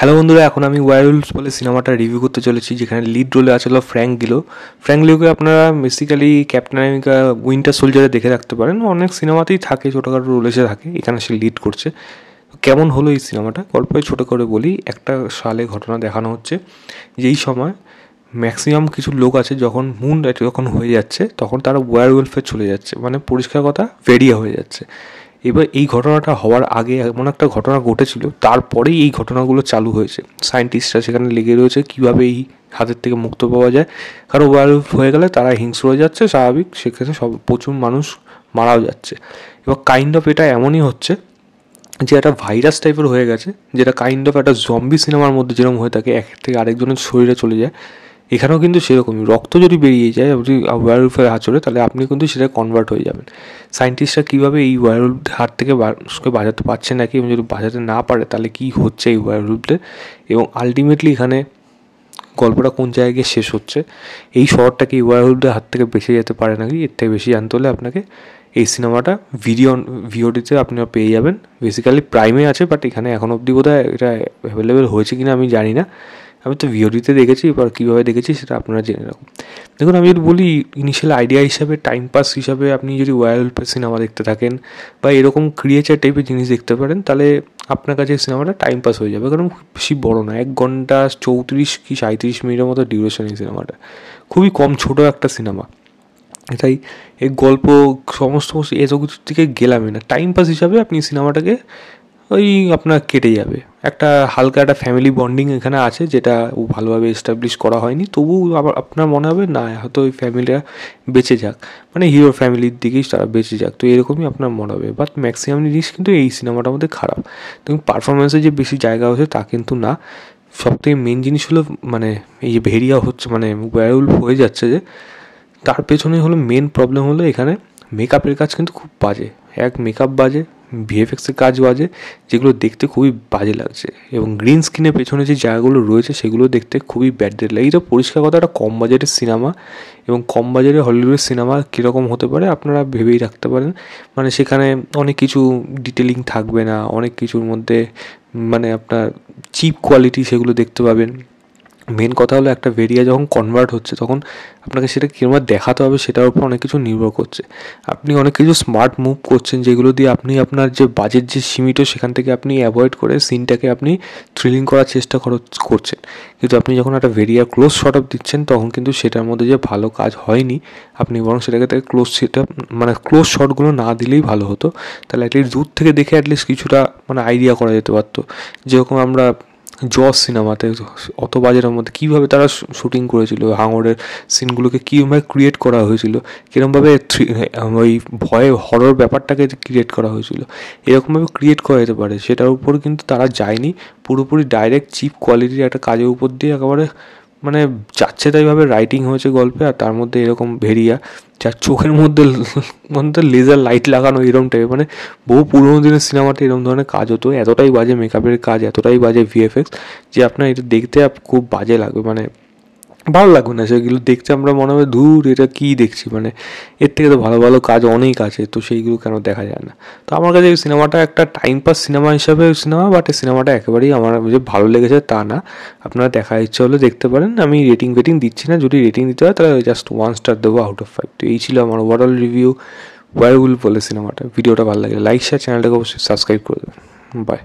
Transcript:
Hello বন্ধুরা, এখন আমি ওয়্যারউলফস বলে সিনেমাটা রিভিউ করতে চলেছি, যেখানে লিড রোলে আছে ফ্র্যাঙ্ক গিলো। আপনারা বেসিক্যালি ক্যাপ্টেন আমেরিকা উইন্টার সোলজারে দেখে রাখতে পারেন, অনেক সিনেমাতেই থাকে, ছোটোখাটো রোল এসে থাকে, এখানে সে লিড করছে। কেমন হলো এই সিনেমাটা, গল্পে ছোটো করে বলি। একটা সালে ঘটনা দেখানো হচ্ছে, যেই সময় ম্যাক্সিমাম কিছু লোক আছে, যখন মুন যখন হয়ে যাচ্ছে তখন তারা ওয়্যারউলফে চলে যাচ্ছে, মানে পরিষ্কার কথা ভেড়িয়া হয়ে যাচ্ছে। এবার এই ঘটনাটা হওয়ার আগে এমন একটা ঘটনা ঘটেছিল, তারপরেই এই ঘটনাগুলো চালু হয়েছে। সায়েন্টিস্টরা সেখানে লেগে রয়েছে কীভাবে এই হাতের থেকে মুক্ত পাওয়া যায়, কারণ ওয়্যারউলফ হয়ে গেলে তারা হিংস্র হয়ে যাচ্ছে, স্বাভাবিক, সেক্ষেত্রে প্রচুর মানুষ মারাও যাচ্ছে। এবার কাইন্ড অফ এটা এমনই হচ্ছে যে একটা ভাইরাস টাইপের হয়ে গেছে, যেটা কাইন্ড অফ একটা জম্বি সিনেমার মধ্যে যেরকম হয়ে থাকে, এক থেকে আরেকজনের শরীরে চলে যায়। এখানেও কিন্তু সেরকমই, রক্ত যদি বেরিয়ে যায় যদি ওয়্যারউলফের আঁচড়ে, তাহলে আপনি কিন্তু সেটা কনভার্ট হয়ে যাবেন। সায়েন্টিস্টরা কীভাবে এই ওয়্যারউলফের হাত থেকে বাঁচাতে পারছে নাকি, এবং যদি বাঁচাতে না পারে তাহলে কী হচ্ছে এই ওয়্যারউলফদের, এবং আলটিমেটলি এখানে গল্পটা কোন জায়গায় শেষ হচ্ছে, এই শহরটা কি ওয়্যারউলফদের হাত থেকে বেঁচে যেতে পারে নাকি, এর থেকে বেশি জানতে হলে আপনাকে এই সিনেমাটা ভিওডিতে আপনারা পেয়ে যাবেন। বেসিক্যালি প্রাইমে আছে, বাট এখানে এখন অবধি বোধহয় এটা অ্যাভেলেবেল হয়েছে কিনা আমি জানি না। আমি তো ভিওডিতে দেখেছি, এবার কীভাবে দেখেছি সেটা আপনারা জেনে রাখুন। দেখুন, আমি যদি বলি ইনিশিয়াল আইডিয়া হিসাবে, টাইম পাস হিসাবে, আপনি যদি ওয়্যারউলফের সিনেমা দেখতে থাকেন বা এরকম ক্রিয়েচার টাইপের জিনিস দেখতে পারেন, তাহলে আপনার কাছে সিনেমাটা টাইম পাস হয়ে যাবে, কারণ বেশি বড় না, 1 ঘন্টা 34 কি 37 মিনিটের মতো ডিউরেশন এই সিনেমাটা, খুবই কম, ছোটো একটা সিনেমা। তাই এই গল্প সমস্ত এসব কিছুর দিকে গেলামই না, টাইম পাস হিসাবে আপনি সিনেমাটাকে ওই আপনার কেটে যাবে। একটা হালকা একটা ফ্যামিলি বন্ডিং এখানে আছে, যেটা ভালোভাবে এস্টাবলিশ করা হয়নি, তবু আবার আপনার মনে হবে না হয়তো ওই ফ্যামিলিটা বেঁচে যাক, মানে হিরো ফ্যামিলির দিকেই তারা বেঁচে যাক, তো এরকমই আপনার মনে হবে। বাট ম্যাক্সিমাম জিনিস কিন্তু এই সিনেমাটার মধ্যে খারাপ। তুমি পারফরমেন্সে যে বেশি জায়গা হচ্ছে তা কিন্তু না। সবথেকে মেন জিনিস হলো, মানে এই যে ভেরিয়া হচ্ছে, মানে ওয়্যারউলফ হয়ে যাচ্ছে, যে তার পেছনে হলো মেন প্রবলেম হলো এখানে মেকআপের কাজ কিন্তু খুব বাজে। মেকআপ বাজে, ভিএফএক্সের কাজ বাজে, যেগুলো দেখতে খুবই বাজে লাগছে, এবং গ্রিন স্ক্রিনের পেছনে যে জায়গাগুলো রয়েছে সেগুলো দেখতে খুবই ব্যাড লাগে। এটা পরিষ্কার কথা, একটা কম বাজেটের সিনেমা, এবং কম বাজেটে হলিউডের সিনেমা কীরকম হতে পারে আপনারা ভেবেই রাখতে পারেন। মানে সেখানে অনেক কিছু ডিটেলিং থাকবে না, অনেক কিছুর মধ্যে মানে আপনার চিপ কোয়ালিটি সেগুলো দেখতে পাবেন। মেন কথা হলো একটা ভেরিয়া যখন কনভার্ট হচ্ছে, তখন আপনাকে সেটা কীরকম দেখাতে হবে সেটার উপর অনেক কিছু নির্ভর করছে। আপনি অনেক কিছু স্মার্ট মুভ করছেন, যেগুলো দিয়ে আপনি আপনার যে বাজেট যে সীমিত, সেখান থেকে আপনি অ্যাভয়েড করে সিনটাকে আপনি থ্রিলিং করার চেষ্টা করছেন। কিন্তু আপনি যখন একটা ভেরিয়া ক্লোজ শট আপ দিচ্ছেন, তখন কিন্তু সেটার মধ্যে যে ভালো কাজ হয়নি, আপনি বরং সেটাকে মানে ক্লোজ শটগুলো না দিলেই ভালো হতো। তাহলে অ্যাটলিস্ট দূর থেকে দেখে অ্যাটলিস্ট কিছুটা মানে আইডিয়া করা যেতে পারতো। যেরকম আমরা জস সিনেমাতে অত বাজেটের মধ্যে কীভাবে তারা শুটিং করেছিল, হাঙরের সিনগুলোকে কীভাবে ক্রিয়েট করা হয়েছিল, কীরকমভাবে ওই হরর ব্যাপারটাকে ক্রিয়েট করা হয়েছিল, এরকমভাবে ক্রিয়েট করা যেতে পারে, সেটার উপর কিন্তু তারা যায়নি। পুরোপুরি ডাইরেক্ট চিপ কোয়ালিটির একটা কাজের উপর দিয়ে একেবারে মানে যাচ্ছে তাইভাবে রাইটিং হয়েছে গল্পে, আর তার মধ্যে এরকম ভেরিয়া যার চোখের মধ্যে লেজার লাইট লাগানো, এরকম টাইপের, মানে বহু পুরোনো দিনের সিনেমাতে এরকম ধরনের কাজ হতো। এতটাই বাজে মেকআপের কাজ, এতটাই বাজে ভিএফএক্স, যে আপনার এটা দেখতে খুব বাজে লাগবে, মানে ভালো লাগবে না সেগুলো দেখতে। আমরা মনে হবে ধুর এটা কী দেখছি, মানে এর থেকে তো ভালো ভালো কাজ অনেক আছে, তো সেইগুলো কেন দেখা যায় না। তো আমার কাছে এই সিনেমাটা একটা টাইম পাস সিনেমা হিসাবে সিনেমা, বাট এই সিনেমাটা একেবারেই আমার যে ভালো লেগেছে তা না। আপনারা দেখার ইচ্ছা হলে দেখতে পারেন। আমি রেটিং দিচ্ছি না, যদি রেটিং দিতে হয় তাহলে জাস্ট 1 স্টার দেবো আউট অফ 5। তো এই ছিল আমার ওভারঅল রিভিউ ওয়্যারউলফ বলে সিনেমাটা। ভিডিওটা ভালো লাগে লাইক শেয়ার, চ্যানেলটাকে অবশ্যই সাবস্ক্রাইব করে দেবেন। বাই।